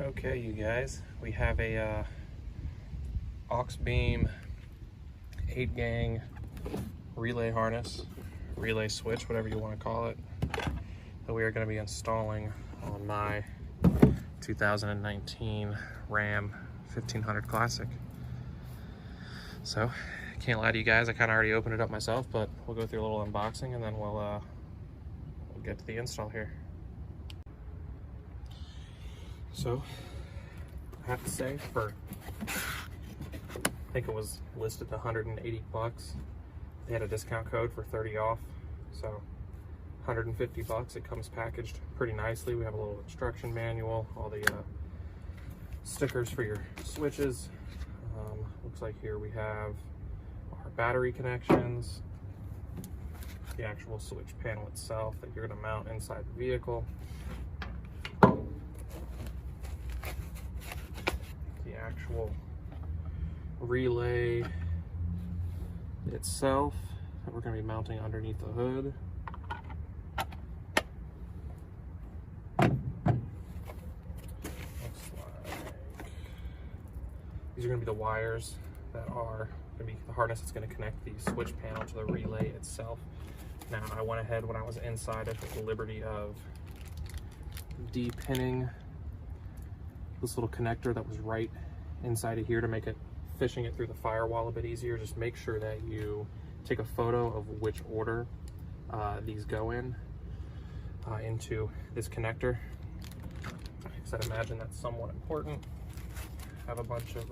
Okay, you guys, we have a Auxbeam 8-gang relay harness, relay switch, whatever you want to call it, that we are going to be installing on my 2019 Ram 1500 Classic. So, can't lie to you guys, I kind of already opened it up myself, but we'll go through a little unboxing and then we'll get to the install here. So, I have to say, I think it was listed to 180 bucks. They had a discount code for 30 off, so 150 bucks. It comes packaged pretty nicely. We have a little instruction manual, all the stickers for your switches. Looks like here we have our battery connections, the actual switch panel itself that you're going to mount inside the vehicle, the actual relay itself that we're going to be mounting underneath the hood. Looks like these are going to be the wires that are going to be the harness that's going to connect the switch panel to the relay itself. Now, I went ahead when I was inside, I took the liberty of de-pinning this little connector that was right inside of here to make it fishing it through the firewall a bit easier. Just make sure that you take a photo of which order these go into this connector, because I'd imagine that's somewhat important. Have a bunch of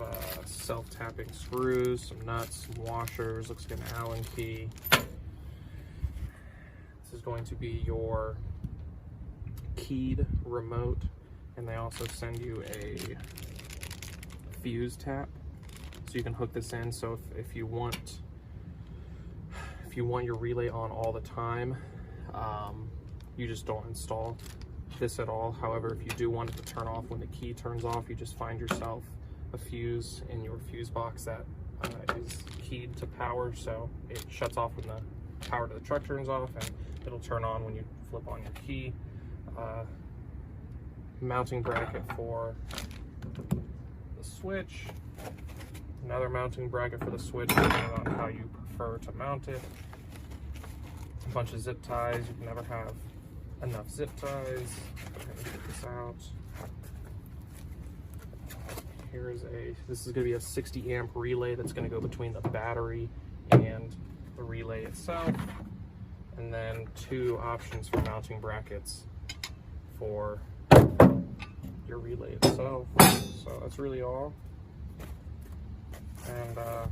self-tapping screws, some nuts, some washers, looks like an Allen key. This is going to be your keyed remote, and they also send you a fuse tap, so you can hook this in. So if you want your relay on all the time, you just don't install this at all. However, if you do want it to turn off when the key turns off, you just find yourself a fuse in your fuse box that is keyed to power, so it shuts off when the power to the truck turns off, and it'll turn on when you flip on your key. Mounting bracket for the switch, another mounting bracket for the switch depending on how you prefer to mount it. A bunch of zip ties. You can never have enough zip ties. Go ahead and get this out. This is going to be a 60 amp relay that's going to go between the battery and the relay itself, and then two options for mounting brackets for your relay itself. So that's really all, and I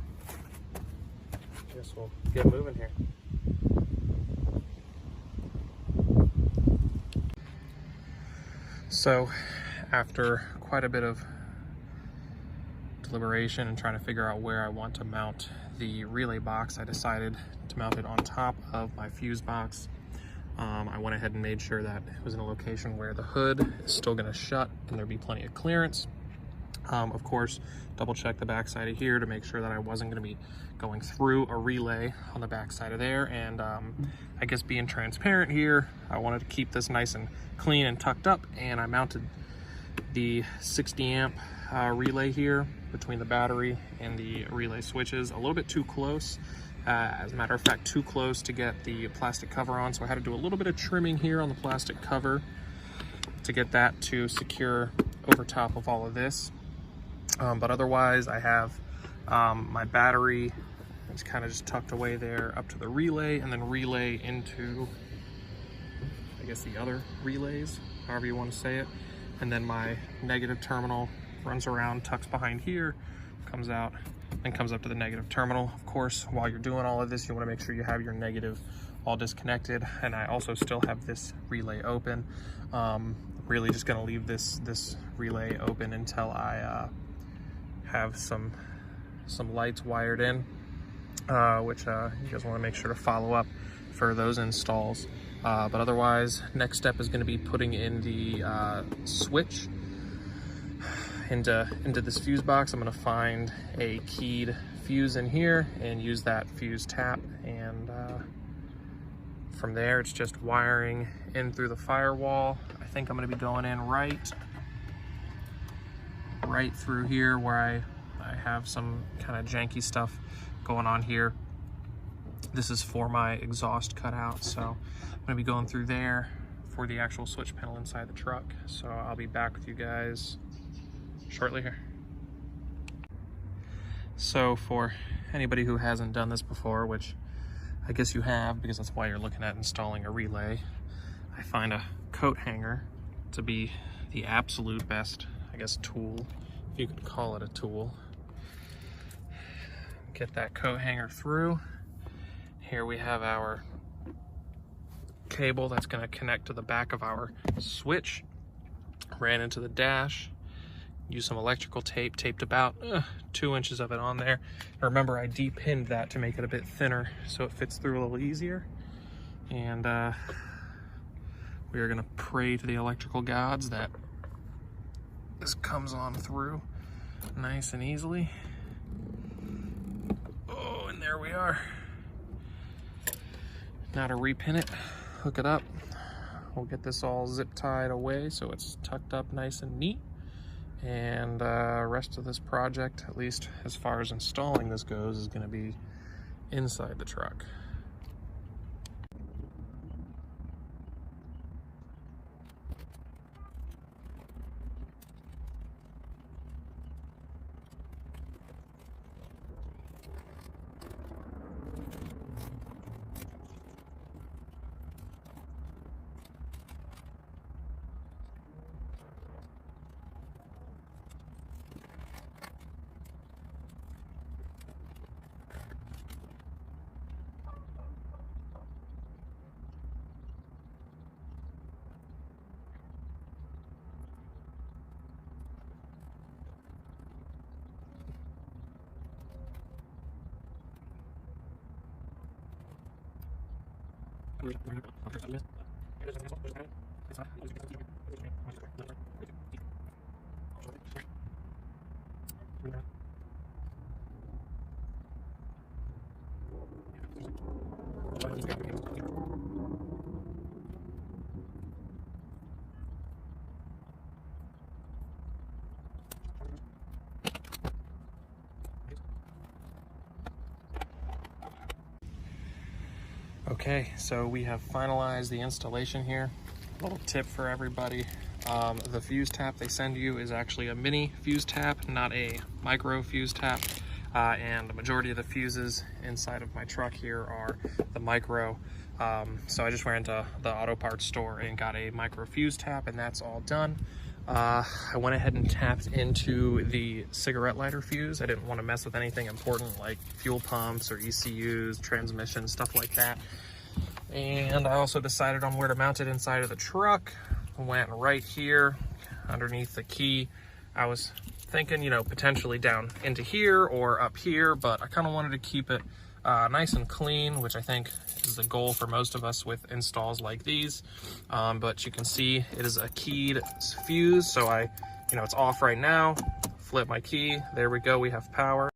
guess we'll get moving here. So after quite a bit of deliberation and trying to figure out where I want to mount the relay box, I decided to mount it on top of my fuse box. I went ahead and made sure that it was in a location where the hood is still going to shut and there'd be plenty of clearance. Of course, double check the back side of here to make sure that I wasn't going to be going through a relay on the back side of there. And I guess being transparent here, I wanted to keep this nice and clean and tucked up, and I mounted the 60 amp relay here between the battery and the relay switches a little bit too close. As a matter of fact, too close to get the plastic cover on, so I had to do a little bit of trimming here on the plastic cover to get that to secure over top of all of this. But otherwise, I have my battery is kind of just tucked away there up to the relay, and then relay into, I guess, the other relays, however you want to say it. And then my negative terminal runs around, tucks behind here, comes out, and comes up to the negative terminal. Of course, while you're doing all of this, you want to make sure you have your negative all disconnected. And I also still have this relay open. Really just going to leave this relay open until I have some lights wired in, which you guys want to make sure to follow up for those installs. But otherwise, next step is going to be putting in the switch into this fuse box. I'm going to find a keyed fuse in here and use that fuse tap, and from there it's just wiring in through the firewall. I think I'm going to be going in right right through here where I have some kind of janky stuff going on here. This is for my exhaust cutout, so I'm gonna be going through there for the actual switch panel inside the truck. So I'll be back with you guys shortly here. So for anybody who hasn't done this before, which I guess you have because that's why you're looking at installing a relay, I find a coat hanger to be the absolute best, I guess, tool, if you could call it a tool. Get that coat hanger through. Here we have our cable that's going to connect to the back of our switch. Ran into the dash. Use some electrical tape, taped about 2 inches of it on there. Remember, I de-pinned that to make it a bit thinner so it fits through a little easier. And we are going to pray to the electrical gods that this comes on through nice and easily. Oh, and there we are. Now to repin it, hook it up. We'll get this all zip tied away so it's tucked up nice and neat. And rest of this project, at least as far as installing this goes, is going to be inside the truck. Okay, so we have finalized the installation here. A little tip for everybody. The fuse tap they send you is actually a mini fuse tap, not a micro fuse tap. And the majority of the fuses inside of my truck here are the micro. So I just went into the auto parts store and got a micro fuse tap, and that's all done. I went ahead and tapped into the cigarette lighter fuse. I didn't want to mess with anything important like fuel pumps or ECUs, transmission, stuff like that. And I also decided on where to mount it inside of the truck. Went right here underneath the key. I was thinking, you know, potentially down into here or up here, but I kind of wanted to keep it nice and clean, which I think is the goal for most of us with installs like these. But you can see it is a keyed fuse, so it's off right now. Flip my key, there we go, we have power.